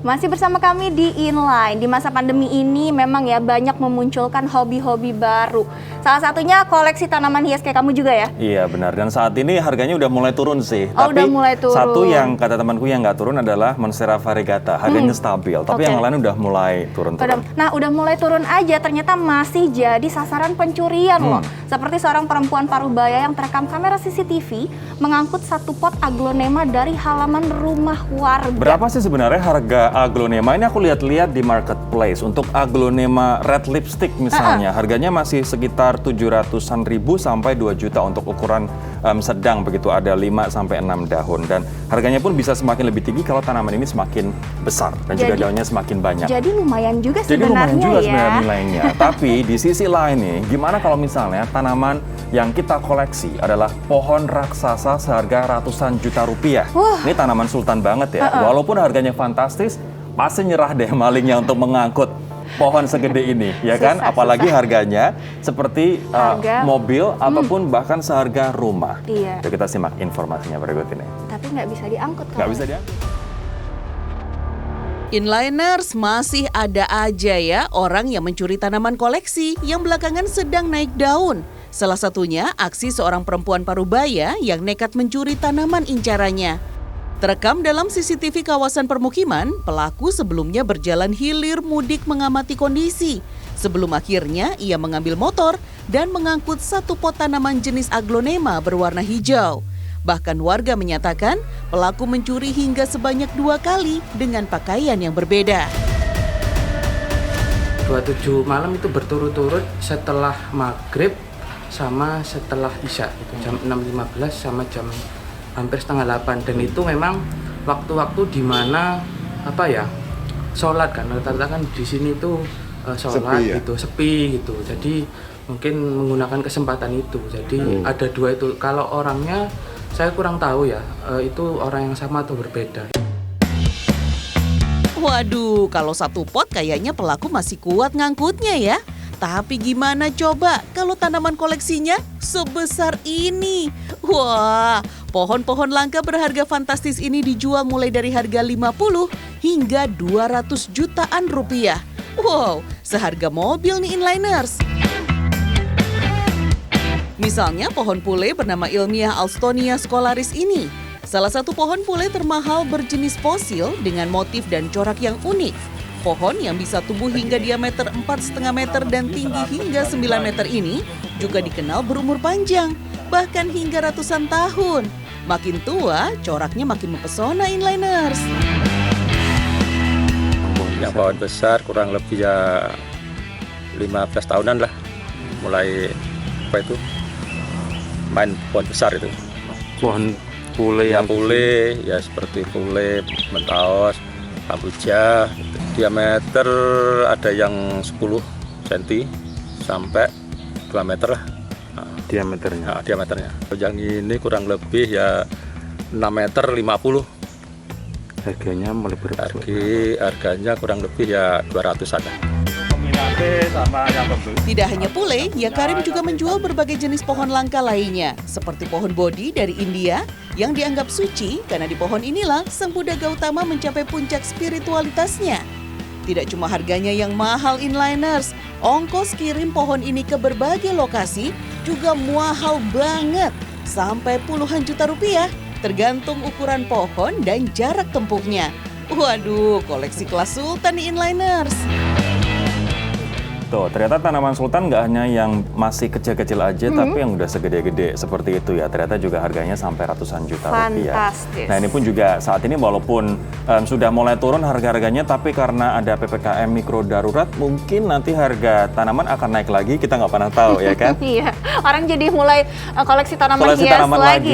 Masih bersama kami di Inline. Di masa pandemi ini memang ya banyak memunculkan hobi-hobi baru. Salah satunya koleksi tanaman hias kayak kamu juga ya? Iya benar, dan saat ini harganya udah mulai turun sih. Oh, tapi udah mulai turun. satu yang kata temanku yang nggak turun adalah Monstera variegata. Harganya stabil, tapi yang lain udah mulai turun-turun. Nah udah mulai turun aja, ternyata masih jadi sasaran pencurian loh. Seperti seorang perempuan parubaya yang terekam kamera CCTV mengangkut satu pot aglonema dari halaman rumah warga. Berapa sih sebenarnya harga aglonema? Ini aku lihat-lihat di marketplace. Untuk aglonema red lipstick misalnya, harganya masih sekitar 700-an ribu sampai 2 juta untuk ukuran sedang begitu, ada 5 sampai 6 daun, dan harganya pun bisa semakin lebih tinggi kalau tanaman ini semakin besar dan juga daunnya semakin banyak. Jadi lumayan juga Jadi sebenarnya lumayan juga ya. sebenarnya nilainya. Tapi di sisi lain nih, gimana kalau misalnya tanaman yang kita koleksi adalah pohon raksasa seharga ratusan juta rupiah. Ini tanaman sultan banget ya. Walaupun harganya fantastis, pasti nyerah deh malingnya untuk mengangkut pohon segede ini, ya kan? Apalagi harganya seperti mobil ataupun bahkan seharga rumah. Iya. Yuk kita simak informasinya berikut ini. Tapi nggak bisa diangkut kan? Nggak bisa diangkut. Inliners, masih ada aja ya orang yang mencuri tanaman koleksi yang belakangan sedang naik daun. Salah satunya aksi seorang perempuan parubaya yang nekat mencuri tanaman incarannya. Terekam dalam CCTV kawasan permukiman, pelaku sebelumnya berjalan hilir mudik mengamati kondisi. Sebelum akhirnya ia mengambil motor dan mengangkut satu pot tanaman jenis aglonema berwarna hijau. Bahkan warga menyatakan pelaku mencuri hingga sebanyak 2 kali dengan pakaian yang berbeda. 27 malam itu berturut-turut setelah maghrib sama setelah isya, itu jam 6.15 sama jam hampir setengah 8, dan itu memang waktu-waktu di mana sholat kan, rata-rata kan di sini tuh sholat sepi, gitu, sepi gitu. Jadi mungkin menggunakan kesempatan itu. Jadi ada 2 itu. Kalau orangnya saya kurang tahu ya, itu orang yang sama atau berbeda. Waduh, kalau satu pot kayaknya pelaku masih kuat ngangkutnya ya. Tapi gimana coba kalau tanaman koleksinya sebesar ini? Wah, pohon-pohon langka berharga fantastis ini dijual mulai dari harga 50 hingga 200 jutaan rupiah. Wow, seharga mobil nih Inliners. Misalnya pohon pule bernama ilmiah Alstonia scholaris ini. Salah satu pohon pule termahal berjenis fosil dengan motif dan corak yang unik. Pohon yang bisa tumbuh hingga diameter 4,5 meter dan tinggi hingga 9 meter ini juga dikenal berumur panjang, bahkan hingga ratusan tahun. Makin tua, coraknya makin mempesona Inliners. Yang pohon besar kurang lebih ya 15 tahunan lah, mulai main pohon besar itu. Pohon pule yang pule ya seperti pule, mentaos, kamboja. Diameter ada yang 10 cm sampai 2 meter lah diameternya. Yang ini kurang lebih ya 6 meter 50. Harganya mulai berapa? Harganya kurang lebih ya 200-an. Tidak hanya pule, Ya Karim juga menjual berbagai jenis pohon langka lainnya, seperti pohon bodi dari India yang dianggap suci karena di pohon inilah Sang Buddha Gautama mencapai puncak spiritualitasnya. Tidak cuma harganya yang mahal Inliners, ongkos kirim pohon ini ke berbagai lokasi juga mahal banget, sampai puluhan juta rupiah, tergantung ukuran pohon dan jarak tempuhnya. Waduh, koleksi kelas sultan nih Inliners. Tuh, ternyata tanaman sultan nggak hanya yang masih kecil-kecil aja, tapi yang udah segede-gede seperti itu ya. Ternyata juga harganya sampai ratusan juta rupiah. Nah ini pun juga saat ini walaupun sudah mulai turun harga-harganya, tapi karena ada PPKM mikro darurat, mungkin nanti harga tanaman akan naik lagi, kita nggak pernah tahu ya kan? Iya, orang jadi mulai koleksi tanaman hias lagi